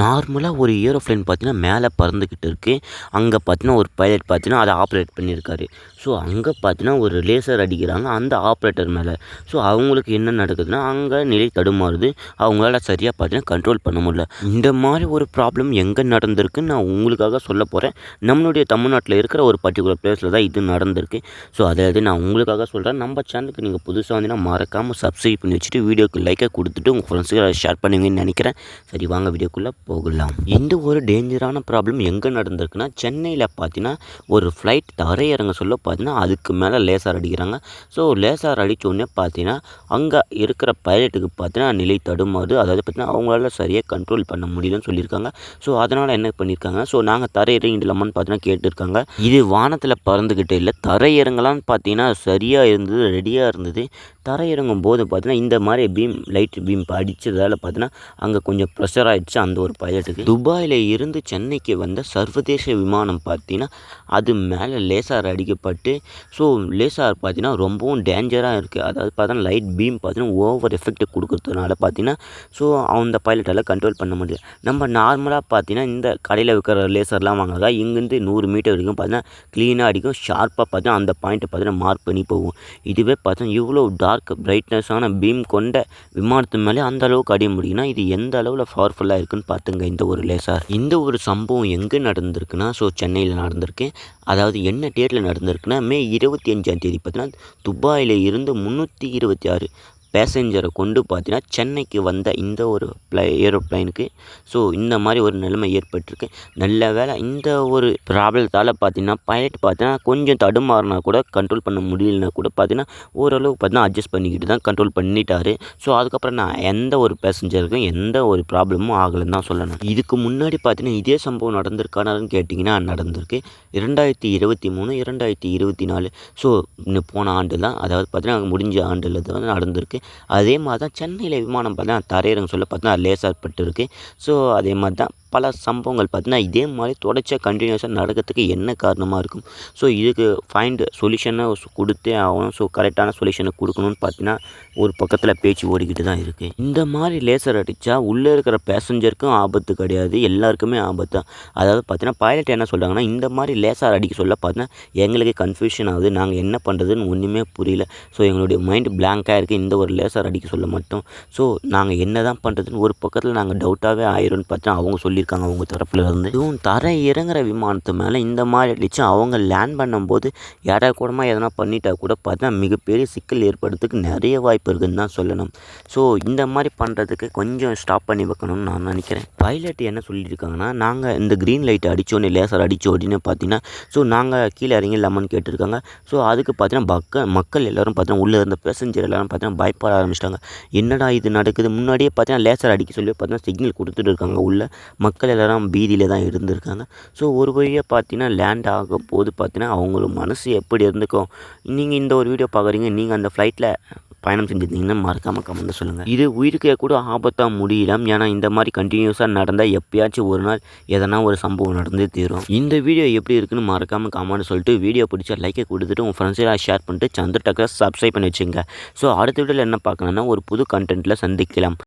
நார்மலாக ஒரு ஏரோப்ளேன் பார்த்தீங்கன்னா மேலே பறந்துக்கிட்டு இருக்குது. அங்கே பார்த்தீங்கன்னா ஒரு பைலட் பார்த்தீங்கன்னா அதை ஆப்ரேட் பண்ணியிருக்காரு. ஸோ அங்கே பார்த்தீங்கன்னா ஒரு லேசர் அடிக்கிறாங்க அந்த ஆப்ரேட்டர் மேலே. ஸோ அவங்களுக்கு என்ன நடக்குதுன்னா அங்கே நிலை தடுமாறுது. அவங்களால சரியாக பார்த்தீங்கன்னா கண்ட்ரோல் பண்ண முடியல. இந்த மாதிரி ஒரு ப்ராப்ளம் எங்கே நடந்திருக்குன்னு நான் உங்களுக்காக சொல்ல போகிறேன். நம்மளுடைய தமிழ்நாட்டில் இருக்கிற ஒரு பர்டிகுலர் பிளேஸில் தான் இது நடந்திருக்கு. ஸோ அதாவது நான் உங்களுக்காக சொல்கிறேன். நம்ம சேனலுக்கு நீங்கள் புதுசாக வந்தீங்கன்னா மறக்காமல் சப்ஸ்கிரைப் பண்ணி வச்சுட்டு வீடியோக்கு லைக்கை கொடுத்துட்டு உங்கள் ஃப்ரெண்ட்ஸுக்கு அதை ஷேர் பண்ணுவீங்கன்னு நினைக்கிறேன். சரி வாங்க வீடியோக்குள்ளே போகலாம். இந்த ஒரு டேஞ்சரான ப்ராப்ளம் எங்கே நடந்திருக்குன்னா சென்னையில் பார்த்தீங்கன்னா ஒரு ஃப்ளைட் தரையிறங்க சொல்ல பார்த்தீங்கன்னா அதுக்கு மேலே லேசர் அடிக்கிறாங்க. ஸோ லேசர் அடித்தோடனே பார்த்தீங்கன்னா அங்கே இருக்கிற பைலட்டுக்கு பார்த்தீங்கன்னா நிலை தடுமாறுது. அதாவது பார்த்தீங்கன்னா அவங்களால சரியாக கண்ட்ரோல் பண்ண முடியலன்னு சொல்லியிருக்காங்க. ஸோ அதனால் என்ன பண்ணியிருக்காங்க, ஸோ நாங்கள் தரையிறங்கிடலாமான்னு பார்த்தீங்கன்னா கேட்டிருக்காங்க. இது வானத்தில் பறந்துக்கிட்டே இல்லை, தரையிறங்கலான்னு பார்த்தீங்கன்னா சரியாக இருந்தது, ரெடியாக இருந்தது. தரையிறங்கும் போது பார்த்தீங்கன்னா இந்த மாதிரி லைட் பீம் அடித்ததால் பார்த்தீங்கன்னா அங்கே கொஞ்சம் ப்ரெஷர் ஆகிடுச்சு அந்த ஒரு பைலட்டுக்கு. துபாயில் இருந்து சென்னைக்கு வந்த சர்வதேச விமானம் பார்த்தீங்கன்னா அது மேலே லேசார் அடிக்கப்பட்டு, ஸோ லேசார் பார்த்தீங்கன்னா ரொம்பவும் டேஞ்சராக இருக்குது. அதாவது பார்த்தீங்கன்னா லைட் பீம் பார்த்தீங்கன்னா ஓவர் எஃபெக்ட் கொடுக்குறதுனால பார்த்தீங்கன்னா ஸோ அந்த பைலட்டால் கண்ட்ரோல் பண்ண முடியல. நம்ம நார்மலாக பார்த்தீங்கன்னா இந்த கடையில் விற்கிற லேசர்லாம் வாங்கினாக்கா இங்கேருந்து 100 மீட்டர் வரைக்கும் பார்த்தீங்கன்னா க்ளீனாக அடிக்கும், ஷார்ப்பாக பார்த்தீங்கன்னா அந்த பாயிண்ட்டை பார்த்தீங்கன்னா மார்க் பண்ணி போகும். இதுவே பார்த்தீங்கன்னா இவ்வளோ டார்க் பிரைட்னஸான பீம் கொண்ட விமானத்து மேலே அந்த அளவுக்கு அடிய முடியும்னா இது எந்த அளவில் பவர்ஃபுல்லாக இருக்குன்னு பார்த்துங்க இந்த ஒரு லேசர். இந்த ஒரு சம்பவம் எங்கே நடந்திருக்குன்னா ஸோ சென்னையில் நடந்திருக்கு. அதாவது என்ன டேட்டில் நடந்திருக்குன்னா மே 25ஆம் தேதி பார்த்தீங்கன்னா துபாயில் இருந்து 326 பேசஞ்சரை கொண்டு பார்த்தீங்கன்னா சென்னைக்கு வந்த இந்த ஒரு ஏரோப்ளைனுக்கு ஸோ இந்த மாதிரி ஒரு நிலைமை ஏற்பட்டிருக்கு. நல்ல வேளை இந்த ஒரு ப்ராப்ளத்தால் பார்த்தீங்கன்னா பைலட் பார்த்தீங்கன்னா கொஞ்சம் தடுமாறினா கூட கண்ட்ரோல் பண்ண முடியலனா கூட பார்த்தீங்கன்னா ஓரளவு பார்த்தீங்கன்னா அட்ஜஸ்ட் பண்ணிக்கிட்டு தான் கண்ட்ரோல் பண்ணிட்டாரு. ஸோ அதுக்கப்புறம் நான் எந்த ஒரு பேசஞ்சருக்கும் எந்த ஒரு ப்ராப்ளமும் ஆகலைன்னு தான் சொல்லணும். இதுக்கு முன்னாடி பார்த்தீங்கன்னா இதே சம்பவம் நடந்திருக்கானான்னு கேட்டிங்கன்னா நடந்திருக்கு. 2023 2024 ஸோ போன ஆண்டு தான், அதாவது பார்த்தீங்கன்னா முடிஞ்ச ஆண்டில் தான் நடந்திருக்கு. அதே மாதிரி தான் சென்னையில் விமானம் பார்த்தீங்கன்னா தரையிறங்க சொல்ல பார்த்தீங்கன்னா லேசார் பட்டிருக்கு. ஸோ அதே மாதிரி தான் பல சம்பவங்கள் பார்த்தீங்கன்னா இதே மாதிரி தொடர்ச்சியாக கண்டினியூஸாக நடக்கிறதுக்கு என்ன காரணமாக இருக்கும். ஸோ இதுக்கு சொல்யூஷனை கொடுத்தே ஆகணும். ஸோ கரெக்டான சொல்யூஷனை கொடுக்கணும்னு பார்த்தீங்கன்னா ஒரு பக்கத்தில் பேச்சு ஓடிக்கிட்டு தான் இருக்குது. இந்த மாதிரி லேசர் அடித்தா உள்ளே இருக்கிற பேசஞ்சருக்கும் ஆபத்து கிடையாது, எல்லாருக்குமே ஆபத்து தான். அதாவது பார்த்தீங்கன்னா பைலட் என்ன சொல்கிறாங்கன்னா இந்த மாதிரி லேசர் அடிக்க சொல்ல பார்த்தீங்கன்னா எங்களுக்கு கன்ஃபியூஷன் ஆகுது, நாங்கள் என்ன பண்ணுறதுன்னு ஒன்றுமே புரியல. ஸோ எங்களுடைய மைண்டு பிளாங்காக இருக்குது இந்த ஒரு லேசர் அடிக்க சொல்ல மட்டும். ஸோ நாங்கள் என்ன தான் பண்ணுறதுன்னு ஒரு பக்கத்தில் நாங்கள் டவுட்டாகவே ஆயிரும்னு பார்த்தா அவங்க சொல்லியிருக்காங்க அவங்க தரப்புல இருந்து. இதுவும் தரை இறங்குற விமானத்து மேலே இந்த மாதிரி அடித்து அவங்க லேண்ட் பண்ணும்போது யாராவது கூடமா எதனா பண்ணிட்டா கூட பார்த்தா மிகப்பெரிய சிக்கல் ஏற்படுறதுக்கு நிறைய வாய்ப்பு இருக்குதுன்னு தான் சொல்லணும். ஸோ இந்த மாதிரி பண்ணுறதுக்கு கொஞ்சம் ஸ்டாப் பண்ணி வைக்கணும்னு நான் நினைக்கிறேன். பைலட் என்ன சொல்லியிருக்காங்கன்னா நாங்கள் இந்த க்ரீன் லைட் அடித்தோடனே லேசர் அடித்த உடனே பார்த்தீங்கன்னா ஸோ நாங்கள் கீழே இறங்கிடலாமான்னு கேட்டிருக்காங்க. ஸோ அதுக்கு பார்த்தீங்கன்னா மக்கள் எல்லோரும் பார்த்தீங்கன்னா உள்ளே இருந்த பேசஞ்சர் எல்லோரும் பார்த்தீங்கன்னா பயப்பட ஆரம்பிச்சிட்டாங்க. என்னடா இது நடக்குது, முன்னாடியே பார்த்தீங்கன்னா லேசர் அடிக்க சொல்லி பார்த்தீங்கன்னா சிக்னல் கொடுத்துட்டு இருக்காங்க உள்ள மக்கள் எல்லோரும் பீதியில் தான் இருந்திருக்காங்க. ஸோ ஒரு வழியாக பார்த்தீங்கன்னா லேண்ட் ஆகும் போது பார்த்தீங்கன்னா அவங்களோட மனசு எப்படி இருந்துக்கும். நீங்கள் இந்த ஒரு வீடியோ பார்க்குறீங்க, நீங்கள் அந்த ஃப்ளைட்டில் பயணம் செஞ்சுருந்தீங்கன்னா மறக்காமல் கமெண்ட்டில் சொல்லுங்கள். இது உயிருக்கே கூட ஆபத்தாக முடியலாம். ஏன்னா இந்த மாதிரி கண்டினியூஸாக நடந்தால் எப்பயாச்சும் ஒரு நாள் எதனா ஒரு சம்பவம் நடந்தே தீரும். இந்த வீடியோ எப்படி இருக்குன்னு மறக்காமல் கமெண்ட் சொல்லிட்டு வீடியோ பிடிச்சா லைக்கை கொடுத்துட்டு உங்கள் ஃப்ரெண்ட்ஸெல்லாம் ஷேர் பண்ணிட்டு சந்திர டக்கரை சப்ஸ்கிரைப் பண்ணி வச்சுங்க. ஸோ அடுத்த வீடியோவில் என்ன பார்க்கணுன்னா ஒரு புது கண்டென்ட்டில் சந்திக்கலாம்.